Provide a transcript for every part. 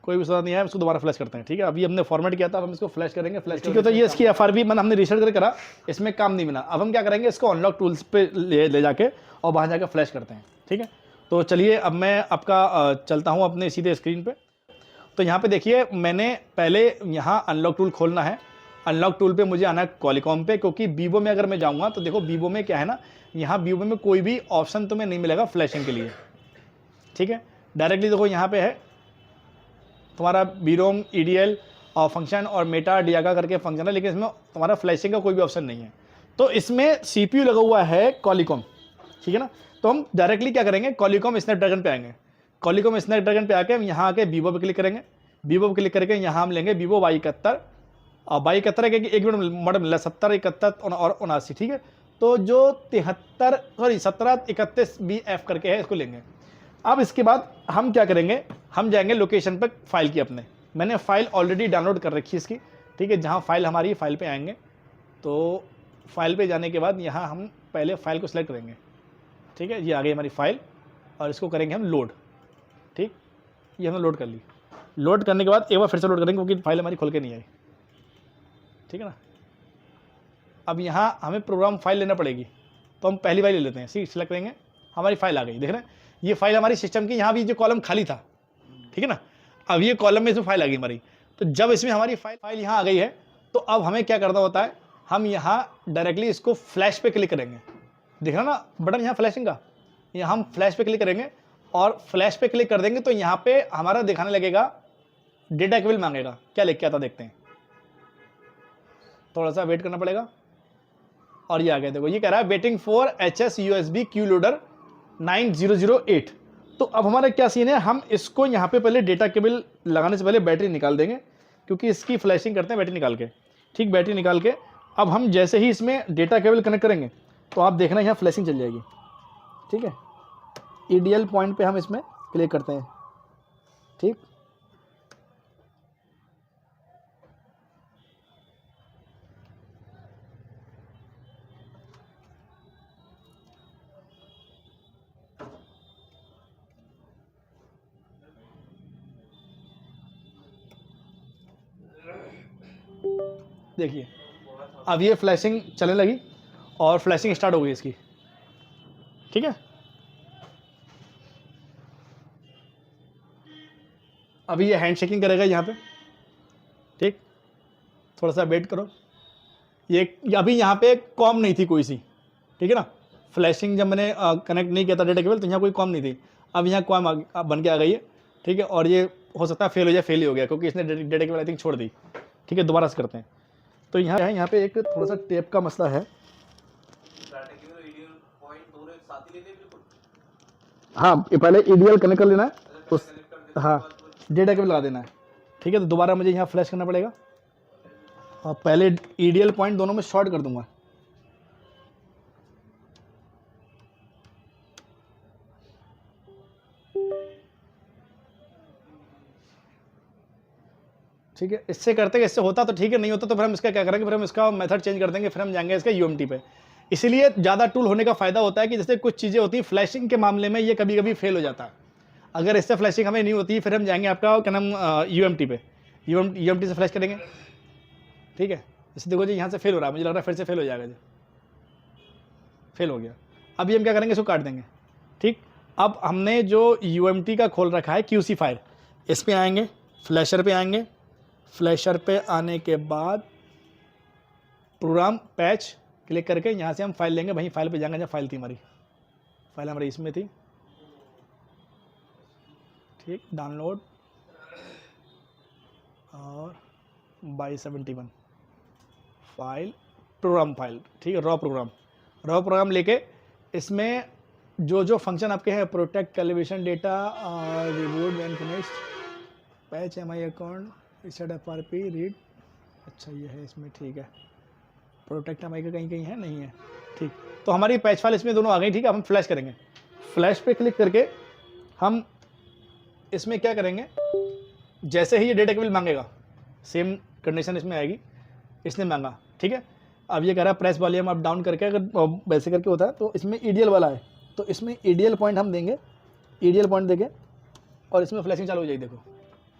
कोई भी सुधार नहीं आया, इसको दोबारा फ्लैश करते हैं। ठीक है, अभी हमने फॉर्मेट किया था, अब हम इसको फ्लैश करेंगे। फ्लैश ठीक है, तो ये इसकी एफआरबी मैंने हमने रिसेट करके करा, इसमें काम नहीं मिला। अब हम क्या करेंगे, इसको अनलॉक टूल्स पे ले जाके और वहाँ जाकर फ्लैश करते हैं। ठीक है, तो चलिए अब मैं आपका चलता हूँ अपने सीधे स्क्रीन पे। तो यहाँ पे देखिए, मैंने पहले यहाँ अनलॉक टूल खोलना है। अनलॉक टूल पे मुझे आना है कॉलिकॉम पे, क्योंकि वीवो में अगर मैं जाऊँगा तो देखो वीवो में क्या है ना, यहाँ वीवो में कोई भी ऑप्शन तुम्हें नहीं मिलेगा फ्लैशिंग के लिए। ठीक है, डायरेक्टली देखो यहाँ पे है तुम्हारा बीरोम, ईडीएल और फंक्शन और मेटा डियागा करके फंक्शन है, लेकिन इसमें तुम्हारा फ्लैशिंग का कोई भी ऑप्शन नहीं है। तो इसमें सीपीयू लगा हुआ है कॉलिकॉम। ठीक है ना, तो हम डायरेक्टली क्या करेंगे, कॉलिकॉम स्नैपड्रैगन पे आएंगे। कॉलिकॉम स्नैपड्रैगन पे आके हम यहाँ आके वीवो पे क्लिक करेंगे। वीवो पे क्लिक करके यहाँ हम लेंगे वीवो Y71 और Y71 एक मिनट मॉडल मिला 70 71 और 79। ठीक है, तो जो 1731BF करके है इसको लेंगे। अब इसके बाद हम क्या करेंगे, हम जाएंगे लोकेशन पर फाइल की अपने। मैंने फाइल ऑलरेडी डाउनलोड कर रखी है इसकी। ठीक है, जहाँ फाइल हमारी फाइल पे आएंगे, तो फाइल पे जाने के बाद यहाँ हम पहले फाइल को सिलेक्ट करेंगे। ठीक है, ये आ गई हमारी फाइल और इसको करेंगे हम लोड। ठीक, ये हमने लोड कर ली। लोड करने के बाद एक बार फिर से लोड करेंगे क्योंकि फाइल हमारी खुल के नहीं आई। ठीक है ना, अब यहाँ हमें प्रोग्राम फाइल लेना पड़ेगी, तो हम पहली फाइल ले लेते हैं। सिलेक्ट करेंगे, हमारी फाइल आ गई। देख रहे हैं, ये फाइल हमारी सिस्टम की, यहाँ भी जो कॉलम खाली था। ठीक है ना, अब ये कॉलम में इसमें फाइल आ गई हमारी। तो जब इसमें हमारी फाइल यहाँ आ गई है, तो अब हमें क्या करना होता है, हम यहाँ डायरेक्टली इसको फ्लैश पे क्लिक करेंगे। देख रहे ना बटन यहाँ फ्लैशिंग का, यहाँ हम फ्लैश पे क्लिक करेंगे और फ्लैश पे क्लिक कर देंगे तो यहाँ पे हमारा दिखाने लगेगा, डेटा केबल मांगेगा। क्या लिख के आता देखते हैं, थोड़ा सा वेट करना पड़ेगा। और ये आ गया, देखो ये कह रहा है waiting for HS USB Q loader 9008। तो अब हमारा क्या सीन है, हम इसको यहाँ पे पहले डेटा केबल लगाने से पहले बैटरी निकाल देंगे, क्योंकि इसकी फ्लैशिंग करते हैं बैटरी निकाल के। ठीक, बैटरी निकाल के अब हम जैसे ही इसमें डेटा केबल कनेक्ट करेंगे तो आप देखना यहाँ फ्लैशिंग चल जाएगी। ठीक है, ईडीएल पॉइंट पे हम इसमें क्लिक करते हैं। ठीक, देखिए अब ये फ्लैशिंग चलने लगी और फ्लैशिंग स्टार्ट हो गई इसकी। ठीक है, अभी ये हैंड शेकिंग करेगा यहाँ पे। ठीक, थोड़ा सा वेट करो। ये अभी यहाँ पे कॉम नहीं थी कोई सी। ठीक है ना, फ्लैशिंग जब मैंने कनेक्ट नहीं किया था डेटा केबल, तो यहाँ कोई कॉम नहीं थी। अब यहाँ कॉम बन के आ गई है। ठीक है, और ये हो सकता है फेल हो जाए, फेल ही हो गया क्योंकि इसने डेटा केबल आई थिंक छोड़ दी। ठीक है, दोबारा से करते हैं। तो यहाँ पे एक थोड़ा सा टेप का मसला है। हाँ, पहले ईडीएल कनेक्ट कर लेना है, उस हाँ डेटा केबल लगा देना है। ठीक है, तो दोबारा मुझे यहाँ फ्लैश करना पड़ेगा और पहले ईडीएल पॉइंट दोनों में शॉर्ट कर दूंगा। ठीक है, इससे करते इससे होता तो ठीक है, नहीं होता तो फिर हम इसका क्या करेंगे, फिर हम इसका मेथड चेंज कर देंगे। फिर हम जाएंगे इसका यूएमटी पे। इसीलिए ज़्यादा टूल होने का फायदा होता है कि जैसे कुछ चीज़ें होती हैं फ्लैशिंग के मामले में ये कभी कभी फेल हो जाता है। अगर इससे फ्लैशिंग हमें नहीं होती, फिर हम जाएंगे आपका क्या नाम यूएमटी पे, यूएमटी से फ्लैश करेंगे। ठीक है, जैसे देखो जी यहाँ से फेल हो रहा है, मुझे लग रहा है फिर से फेल हो जाएगा जी, फेल हो गया। अभी हम क्या करेंगे, इसको काट देंगे। ठीक, अब हमने जो यूएमटी का खोल रखा है क्यूसी फाइल, इस पर आएंगे, फ्लैशर पे आएंगे। फ्लैशर पे आने के बाद प्रोग्राम पैच क्लिक करके यहाँ से हम फाइल लेंगे। वहीं फाइल पे जाएंगे जहाँ फाइल थी हमारी, फाइल हमारी इसमें थी। ठीक, डाउनलोड और Y71 फाइल, प्रोग्राम फाइल। ठीक है, रॉ प्रोग्राम लेके इसमें जो जो फंक्शन आपके हैं, protect calibration data, reboot and finish, patch MI account, reset FRP, read. अच्छा ये है इसमें। ठीक है, प्रोटेक्ट MI का कहीं है, नहीं है। ठीक, तो हमारी पैच फाइल इसमें दोनों आ गई। ठीक है, अब हम फ्लैश करेंगे। फ्लैश पे क्लिक करके हम इसमें क्या करेंगे, जैसे ही ये डेटा केबल मांगेगा सेम कंडीशन इसमें आएगी, इसने मांगा। ठीक है, अब ये कह रहा है प्रेस वॉल्यूम अप डाउन करके, अगर वैसे करके होता है तो इसमें ईडीएल वाला है, तो इसमें ईडीएल पॉइंट हम देंगे। ईडीएल पॉइंट देंगे और इसमें फ्लैशिंग चालू हो जाएगी। देखो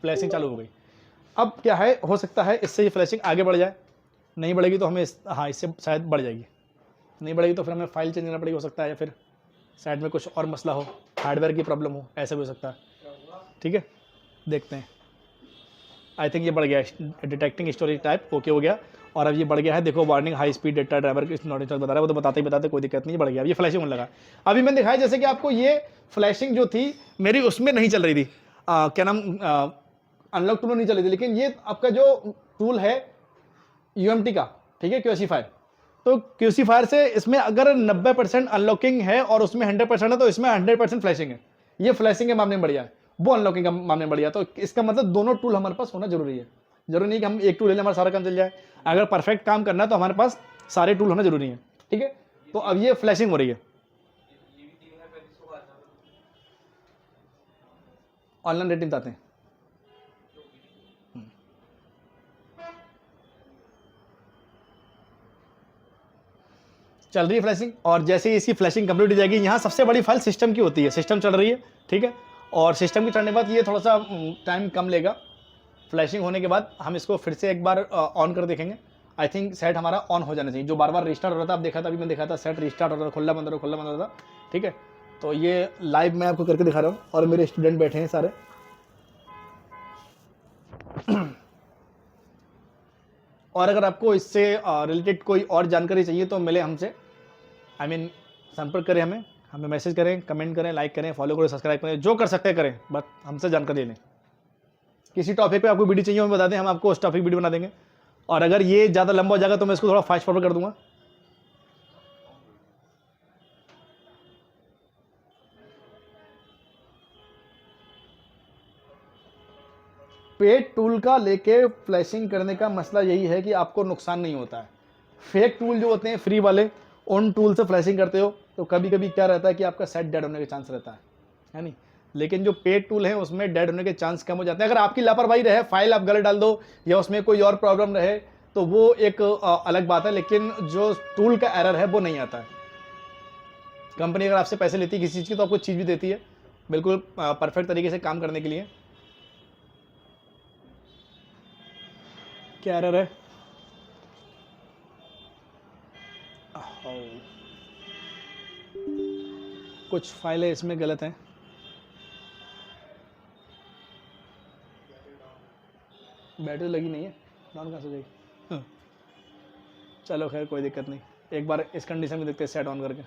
फ्लैशिंग चालू हो गई। अब क्या है, हो सकता है इससे ये फ्लैशिंग आगे बढ़ जाए, नहीं बढ़ेगी तो हमें हाँ इससे शायद बढ़ जाएगी, नहीं बढ़ेगी तो फिर हमें फाइल चेंज करना पड़ेगी हो सकता है, या फिर साइड में कुछ और मसला हो, हार्डवेयर की प्रॉब्लम हो, ऐसा भी हो सकता है। ठीक है, देखते हैं। आई थिंक ये बढ़ गया है, डिटेक्टिंग स्टोरेज टाइप ओके हो गया, और अब ये बढ़ गया है। देखो warning high speed data driver not install बता रहा है, वो तो बताते ही बताते कोई दिक्कत नहीं, बढ़ गया। अब ये फ्लैशिंग होने लगा। अभी मैंने दिखाया जैसे कि आपको ये फ्लैशिंग जो थी मेरी उसमें नहीं चल रही थी, क्या नाम, अनलॉक टूल नहीं चल रही थी, लेकिन ये आपका जो टूल है यूएमटी का, ठीक है, क्यूसी फायर, तो क्यूसी फायर से इसमें अगर 90% अनलॉकिंग है और उसमें 100% है, तो इसमें 100% फ्लैशिंग है। ये फ्लैशिंग के मामले में बढ़िया है, वो अनलॉकिंग का मामले में बढ़िया। तो इसका मतलब दोनों टूल हमारे पास होना जरूरी है। जरूरी नहीं कि हम एक टूल ले लें हमारा सारा काम चल जाए, अगर परफेक्ट काम करना है तो हमारे पास सारे टूल होना जरूरी है। ठीक है, तो अब ये फ्लैशिंग हो रही है, ऑनलाइन रेटिंग बताते हैं। चल रही है फ्लैशिंग, और जैसे ही इसकी फ्लैशिंग कंप्लीट हो जाएगी, यहाँ सबसे बड़ी फाइल सिस्टम की होती है, सिस्टम चल रही है। ठीक है, और सिस्टम की चलने के बाद ये थोड़ा सा टाइम कम लेगा। फ्लैशिंग होने के बाद हम इसको फिर से एक बार ऑन कर देखेंगे। आई थिंक सेट हमारा ऑन हो जाना चाहिए, जो बार बार रिस्टार्ट हो रहा था, आप देखा था, अभी मैं देखा था सेट रिस्टार्ट हो रहा था, खुला बंद हो रहा, खुला बंद हो रहा था। ठीक है, तो ये लाइव मैं आपको करके दिखा रहा हूँ, और मेरे स्टूडेंट बैठे हैं सारे। और अगर आपको इससे रिलेटेड कोई और जानकारी चाहिए तो मिले हमसे, आई मीन संपर्क करें, हमें मैसेज करें, कमेंट करें, लाइक करें, फॉलो करें, सब्सक्राइब करें, जो कर सकते हैं करें, बस हमसे जानकारी लें। किसी टॉपिक पे आपको वीडियो चाहिए हमें बता दें, हम आपको उस टॉपिक वीडियो बना देंगे। और अगर ये ज़्यादा लंबा हो जाएगा तो मैं इसको थोड़ा फास्ट फॉरवर्ड कर दूंगा। पेड टूल का लेके फ्लैशिंग करने का मसला यही है कि आपको नुकसान नहीं होता है। फेक टूल जो होते हैं फ्री वाले, उन टूल से फ्लैशिंग करते हो तो कभी कभी क्या रहता है कि आपका सेट डेड होने के चांस रहता है नहीं। लेकिन जो पेड टूल है उसमें डेड होने के चांस कम हो जाते हैं। अगर आपकी लापरवाही रहे, फाइल आप गलत डाल दो या उसमें कोई और प्रॉब्लम रहे तो वो एक अलग बात है, लेकिन जो टूल का एरर है वो नहीं आता है। कंपनी अगर आपसे पैसे लेती है किसी चीज़ की तो आपको चीज़ भी देती है बिल्कुल परफेक्ट तरीके से काम करने के लिए। क्या एरर है? कुछ फाइलें इसमें गलत हैं। बैटरी लगी नहीं है, डाउन कहाँ से जाएगी? चलो खैर कोई दिक्कत नहीं, एक बार इस कंडीशन में देखते हैं सेट ऑन करके।